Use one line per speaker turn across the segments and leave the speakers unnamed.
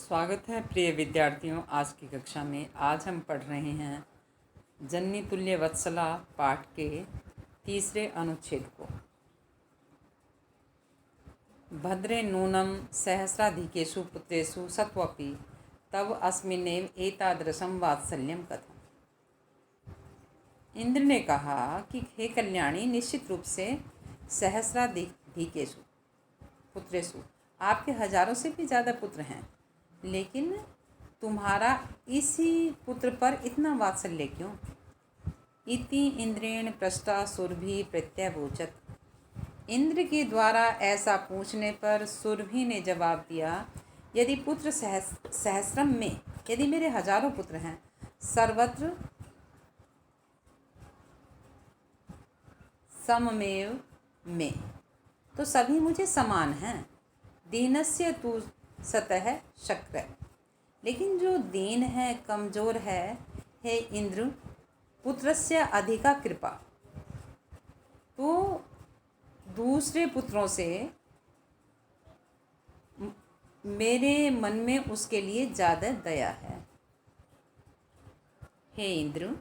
स्वागत है प्रिय विद्यार्थियों। आज की कक्षा में आज हम पढ़ रहे हैं जननी तुल्य वत्सला पाठ के तीसरे अनुच्छेद को। भद्रे नूनम सहस्राधिकेषु पुत्रेषु सत्वपि तव अस्मिन्नेव एतादृशं वात्सल्यं कथम्। इंद्र ने कहा कि हे कल्याणी, निश्चित रूप से सहस्राधिकेषु पुत्रेषु आपके हजारों से भी ज़्यादा पुत्र हैं, लेकिन तुम्हारा इसी पुत्र पर इतना वात्सल्य क्यों? इति इंद्रेण पृष्टा सुरभि प्रत्यवोचत। इंद्र के द्वारा ऐसा पूछने पर सुरभि ने जवाब दिया, यदि पुत्र सहस्रम में, यदि मेरे हजारों पुत्र हैं, सर्वत्र सममेव में, तो सभी मुझे समान हैं। दीनस्य तु सतः शक्र, लेकिन जो दीन है, कमजोर है, हे इंद्र, पुत्रस्य अधिका कृपा, तो दूसरे पुत्रों से मेरे मन में उसके लिए ज़्यादा दया है। हे इंद्र,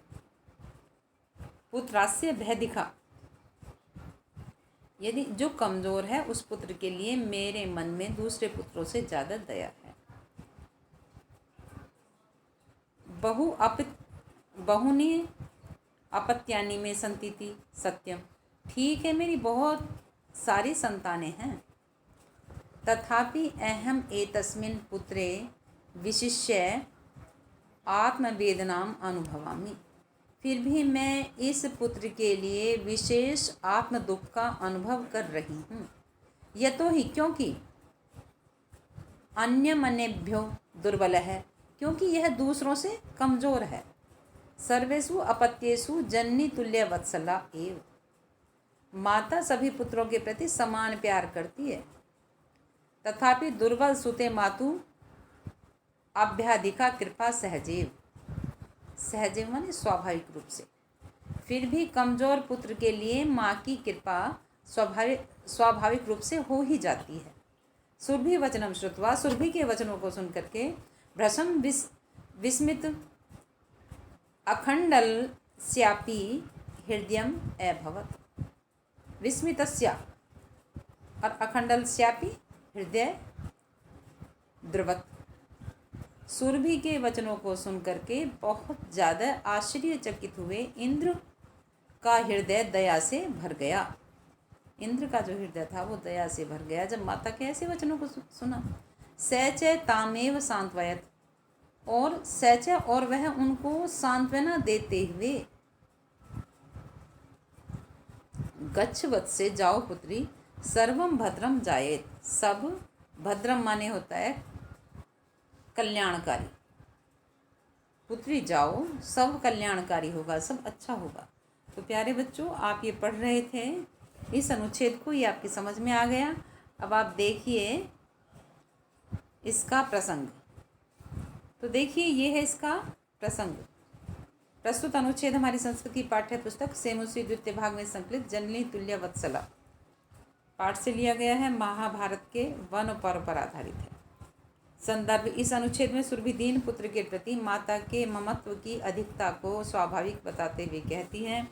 पुत्रास्य भयदिका, यदि जो कमज़ोर है उस पुत्र के लिए मेरे मन में दूसरे पुत्रों से ज़्यादा दया है। बहुनी अपत्यानि में संतीति सत्यम, ठीक है मेरी बहुत सारी संतानें हैं, तथापि अहम एतस्मिन् पुत्रे विशिष्य आत्मवेदनाम अनुभवामि, फिर भी मैं इस पुत्र के लिए विशेष आत्म दुख का अनुभव कर रही हूँ। यतो ही, क्योंकि अन्यमनेभ्यो दुर्बल है, क्योंकि यह दूसरों से कमज़ोर है। सर्वेषु अपत्येषु जननी तुल्य वत्सला एव, माता सभी पुत्रों के प्रति समान प्यार करती है। तथापि दुर्बल सुते मातु अभ्याधिका कृपा सहजीव, सहजीव माने स्वाभाविक रूप से, फिर भी कमज़ोर पुत्र के लिए माँ की कृपा स्वाभाविक रूप से हो ही जाती है। सुरभि वचनम श्रुत्वा, सुरभि के वचनों को सुन करके भ्रशम विस्मित अखंडलस्यापि हृदयम अभवत्। विस्मितस्य और अखंडलस्यापि हृदय द्रवत्। सुरभि के वचनों को सुन करके बहुत ज़्यादा आश्चर्यचकित हुए इंद्र का हृदय दया से भर गया। इंद्र का जो हृदय था वो दया से भर गया जब माता के ऐसे वचनों को सुना। सच तामेव सांत्वयत, और सच, और वह उनको सांत्वना देते हुए, गच्छ वत्से, जाओ पुत्री, सर्वम भद्रम जायेत, सब भद्रम माने होता है कल्याणकारी, पुत्री जाओ, सब कल्याणकारी होगा, सब अच्छा होगा। तो प्यारे बच्चों, आप ये पढ़ रहे थे इस अनुच्छेद को, ये आपकी समझ में आ गया। अब आप देखिए इसका प्रसंग। तो देखिए ये है इसका प्रसंग। प्रस्तुत अनुच्छेद हमारी संस्कृति पाठ्य पुस्तक सेमुश्री द्वितीय भाग में संकलित जननी तुल्य वत्सला पाठ से लिया गया है। महाभारत के वन पर्व पर आधारित है। संदर्भ, इस अनुच्छेद में सुरभि दीन पुत्र के प्रति माता के ममत्व की अधिकता को स्वाभाविक बताते हुए कहती है।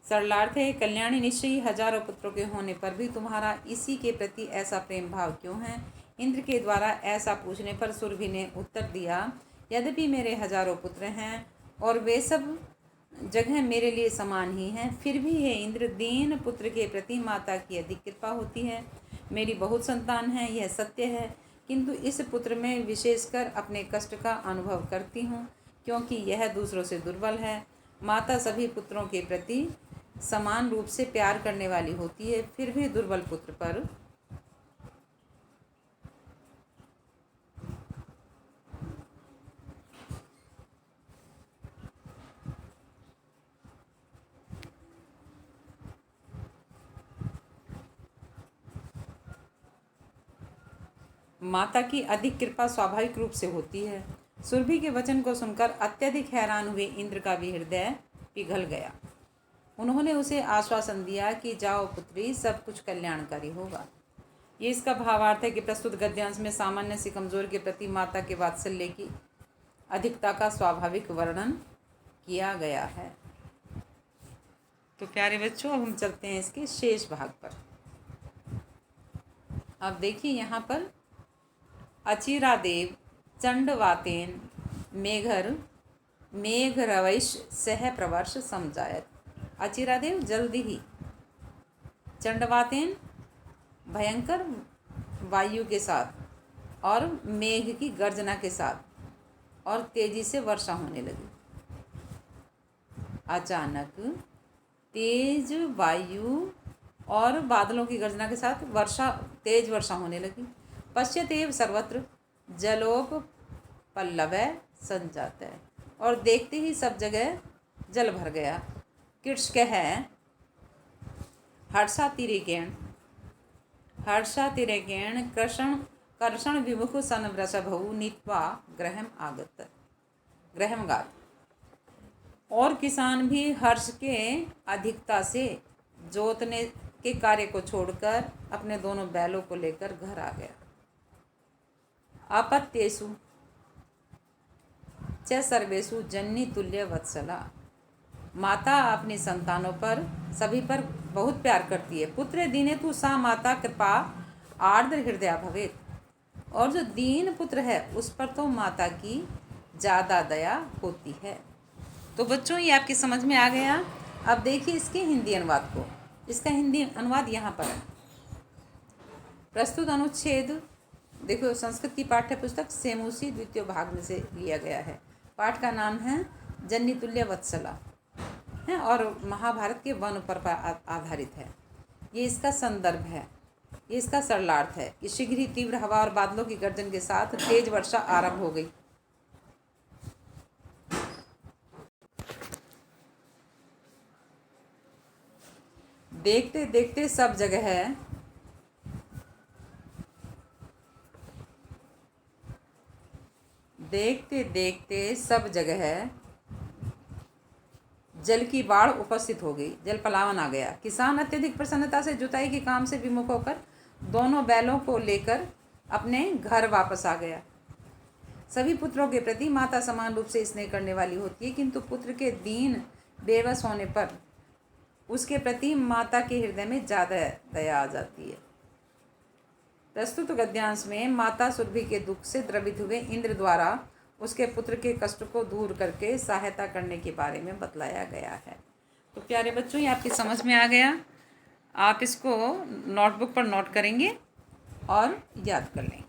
सरलार्थ है, कल्याणी, निश्चय ही हजारों पुत्रों के होने पर भी तुम्हारा इसी के प्रति ऐसा प्रेम भाव क्यों है? इंद्र के द्वारा ऐसा पूछने पर सुरभि ने उत्तर दिया, यद्यपि मेरे हजारों पुत्र हैं और वे सब जगह मेरे लिए समान ही हैं, फिर भी हे इंद्र, दीन पुत्र के प्रति माता की अधिक कृपा होती है। मेरी बहुत संतान है, यह सत्य है, किंतु इस पुत्र में विशेषकर अपने कष्ट का अनुभव करती हूँ, क्योंकि यह दूसरों से दुर्बल है। माता सभी पुत्रों के प्रति समान रूप से प्यार करने वाली होती है, फिर भी दुर्बल पुत्र पर माता की अधिक कृपा स्वाभाविक रूप से होती है। सुरभि के वचन को सुनकर अत्यधिक हैरान हुए इंद्र का भी हृदय पिघल गया। उन्होंने उसे आश्वासन दिया कि जाओ पुत्री, सब कुछ कल्याणकारी होगा। ये इसका भावार्थ है कि प्रस्तुत गद्यांश में सामान्य से कमजोर के प्रति माता के वात्सल्य की अधिकता का स्वाभाविक वर्णन किया गया है। तो प्यारे बच्चों, अब हम चलते हैं इसके शेष भाग पर। अब देखिए यहाँ पर अचिरादेव चंडवातेन मेघर मेघरवैश सह प्रवर्ष समझायत। अचिरादेव जल्दी ही, चंडवातेन भयंकर वायु के साथ और मेघ की गर्जना के साथ और तेजी से वर्षा होने लगी। अचानक तेज वायु और बादलों की गर्जना के साथ तेज वर्षा होने लगी। पश्यतेव सर्वत्र जलोप पल्लवै संजातः, और देखते ही सब जगह जल भर गया। कृष्कः हर्षातिरेकेण कर्षण विमुख सन वृषभौ नीत्वा गृहम गात। और किसान भी हर्ष के अधिकता से जोतने के कार्य को छोड़कर अपने दोनों बैलों को लेकर घर आ गया। अपत्येषु च सर्वेषु जननी तुल्य वत्सला। माता अपने संतानों पर सभी पर बहुत प्यार करती है। पुत्रे दीने तु सा माता कृपा आर्द्र हृदया भवेत। और जो दीन पुत्र है उस पर तो माता की ज़्यादा दया होती है। तो बच्चों, ये आपकी समझ में आ गया। अब देखिए इसके हिंदी अनुवाद को। इसका हिंदी अनुवाद यहाँ पर है। प्रस्तुत अनुच्छेद देखो, संस्कृत की पाठ्य पुस्तक सेमुसी द्वितीय भाग में से लिया गया है। पाठ का नाम है जननी तुल्य वत्सला है और महाभारत के वन पर आधारित है। ये इसका संदर्भ है, ये इसका सरलार्थ है कि शीघ्र ही तीव्र हवा और बादलों की गर्जन के साथ तेज वर्षा आरंभ हो गई। देखते देखते सब जगह जल की बाढ़ उपस्थित हो गई, जल पलावन आ गया। किसान अत्यधिक प्रसन्नता से जुताई के काम से विमुख होकर दोनों बैलों को लेकर अपने घर वापस आ गया। सभी पुत्रों के प्रति माता समान रूप से स्नेह करने वाली होती है, किंतु पुत्र के दीन बेबस होने पर उसके प्रति माता के हृदय में ज़्यादा दया आ जाती है। प्रस्तुत गद्यांश में माता सुरभि के दुख से द्रवित हुए इंद्र द्वारा उसके पुत्र के कष्ट को दूर करके सहायता करने के बारे में बतलाया गया है। तो प्यारे बच्चों, ये आपकी समझ में आ गया। आप इसको नोटबुक पर नोट करेंगे और याद कर लेंगे।